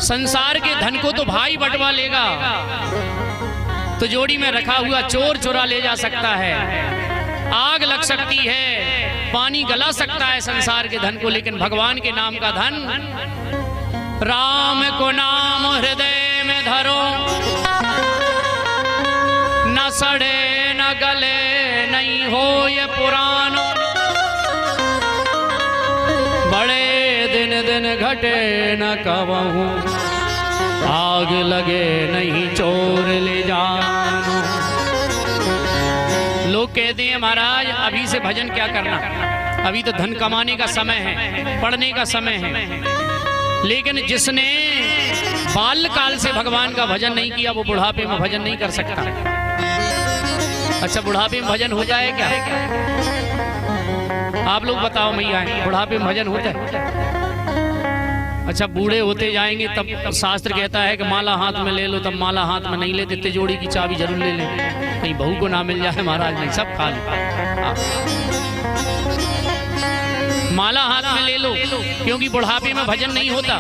संसार के धन को तो भाई बंटवा लेगा, तो जोड़ी में रखा हुआ चोर चुरा ले जा सकता है, आग लग सकती है, पानी गला सकता है संसार के धन को, लेकिन भगवान के नाम का धन, राम को नाम हृदय में धरो, न सड़े न गले नहीं हो ये पुरानो, बड़े दिन दिन घटे न कबहू, आग लगे नहीं चोर ले जानो। लोग कहते हैं महाराज अभी से भजन क्या करना, अभी तो धन कमाने का समय है, पढ़ने का समय है। लेकिन जिसने बाल्यकाल से भगवान का भजन नहीं किया वो बुढ़ापे में भजन नहीं कर सकता। अच्छा, बुढ़ापे में भजन हो जाए क्या? आप लोग बताओ मैया, बुढ़ापे में भजन होता है? अच्छा, बूढ़े होते जाएंगे तब शास्त्र कहता है कि माला हाथ में ले लो, तब माला हाथ में नहीं लेते, तिजोरी की चाबी जरूर ले लें, कहीं बहू को ना मिल जाए महाराज, नहीं सब खा ले। माला हाथ में ले लो, क्योंकि बुढ़ापे में भजन नहीं होता।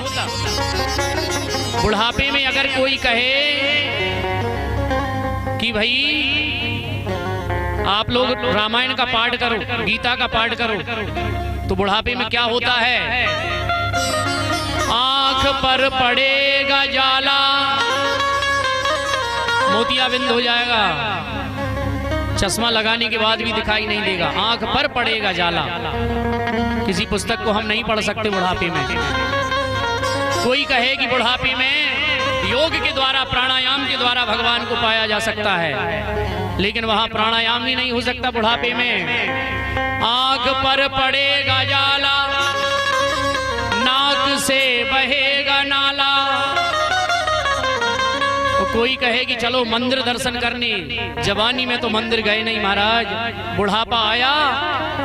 बुढ़ापे में अगर कोई कहे कि भाई आप लोग रामायण का पाठ करो, गीता का पाठ करो, तो बुढ़ापे में क्या होता है? आंख पर पड़ेगा जाला, मोतियाबिंद हो जाएगा, चश्मा लगाने के बाद भी दिखाई नहीं देगा, आंख पर पड़ेगा जाला। किसी पुस्तक को हम नहीं पढ़ सकते बुढ़ापे में। कोई कहे कि बुढ़ापे में योग के द्वारा, प्राणायाम के द्वारा भगवान को पाया जा सकता है, लेकिन वहां प्राणायाम भी नहीं हो सकता बुढ़ापे में। आंख पर पड़ेगा जाला, नाक से बहेगा नाला। तो कोई कहे कि चलो मंदिर दर्शन करने, जवानी में तो मंदिर गए नहीं महाराज, बुढ़ापा आया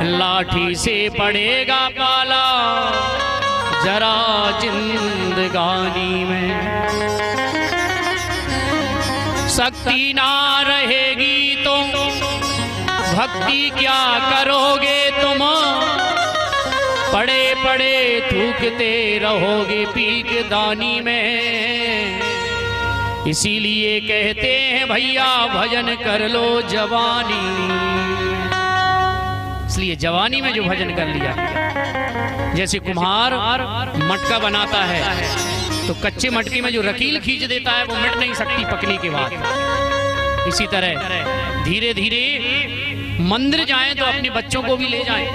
लाठी से पड़ेगा पाला, जरा जिंदगानी में शक्ति ना रहेगी तो भक्ति क्या करोगे तुम, पड़े पड़े थूकते रहोगे पीक दानी में। इसीलिए कहते हैं भैया भजन कर लो जवानी। इसलिए जवानी में जो भजन कर लिया, जैसे कुम्हार मटका बनाता है तो कच्चे मटके में जो रकील खींच देता है वो मिट नहीं सकती पकने के बाद। इसी तरह धीरे धीरे मंदिर जाएं तो अपने बच्चों को भी ले जाएं।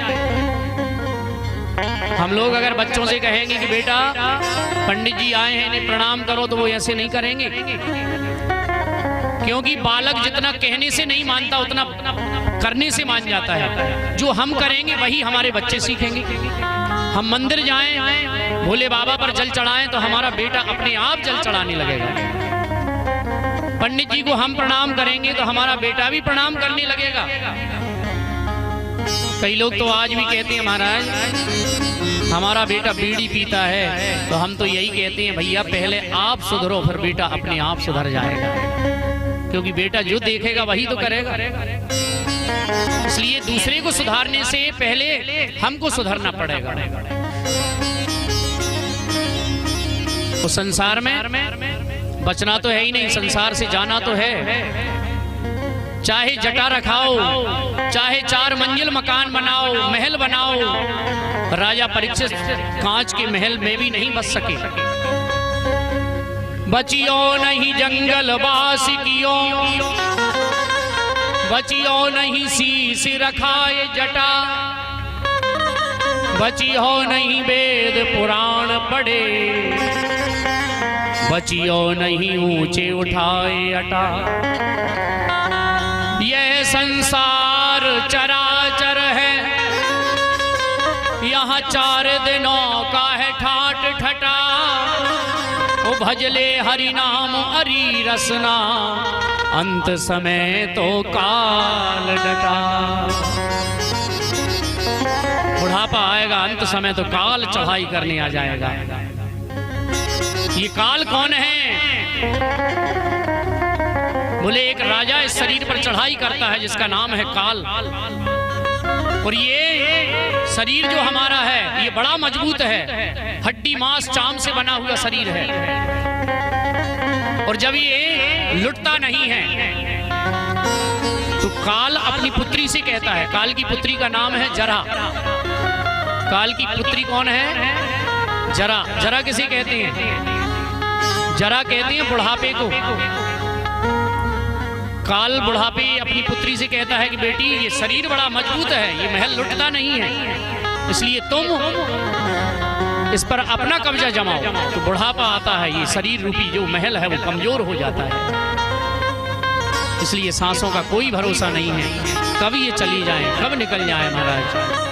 हम लोग अगर बच्चों से कहेंगे कि बेटा पंडित जी आए हैं इन्हें प्रणाम करो, तो वो ऐसे नहीं करेंगे, क्योंकि बालक जितना कहने से नहीं मानता उतना करने से मान जाता है। जो हम करेंगे वही हमारे बच्चे सीखेंगे। हम मंदिर जाएं, भोले बाबा पर जल चढ़ाएं, तो हमारा बेटा अपने आप जल चढ़ाने लगेगा। पंडित जी को हम प्रणाम करेंगे तो हमारा बेटा भी प्रणाम करने लगेगा। कई लोग तो आज भी कहते हैं महाराज हमारा बेटा बीड़ी पीता है, तो हम तो यही कहते हैं भैया पहले आप सुधरो, फिर बेटा अपने आप सुधर जाएगा, क्योंकि बेटा जो देखेगा वही तो करेगा। इसलिए दूसरे को सुधारने से पहले हमको सुधरना पड़ेगा। तो संसार में बचना तो है ही नहीं, संसार से जाना तो है। चाहे जटा रखाओ, चाहे 4 मंजिल मकान बनाओ, महल बनाओ, राजा परीक्षित कांच के महल में भी नहीं बच सके। बचियो नहीं जंगल वासिकियो, बचियो नहीं शीश रखाए जटा, बचियो नहीं वेद पुराण पढ़े, बचियो नहीं ऊंचे उठाए अटा। यह संसार चराचर है, यहाँ 4 दिनों का है ठाट ठटा। ओ भजले हरि नाम हरि रसना, अंत समय तो काल डटा। बुढ़ापा आएगा, अंत समय तो काल चढ़ाई करने आ जाएगा। ये काल कौन है? बोले एक राजा इस शरीर पर चढ़ाई करता है जिसका नाम है काल, और ये शरीर जो हमारा है ये बड़ा मजबूत है, हड्डी मांस चाम से बना हुआ शरीर है, और जब ये लुटता नहीं है तो काल अपनी पुत्री से कहता है, काल की पुत्री का नाम है जरा। काल की पुत्री कौन है? जरा। जरा किसे कहते हैं? जरा कहते हैं बुढ़ापे को। काल बुढ़ापे अपनी पुत्री से कहता है कि बेटी ये शरीर बड़ा मजबूत है, ये महल लुटता नहीं है, इसलिए तुम इस पर अपना कब्जा जमाओ। तो बुढ़ापा आता है, ये शरीर रूपी जो महल है वो कमजोर हो जाता है। इसलिए सांसों का कोई भरोसा नहीं है, कब ये चली जाए, कब निकल जाए महाराज।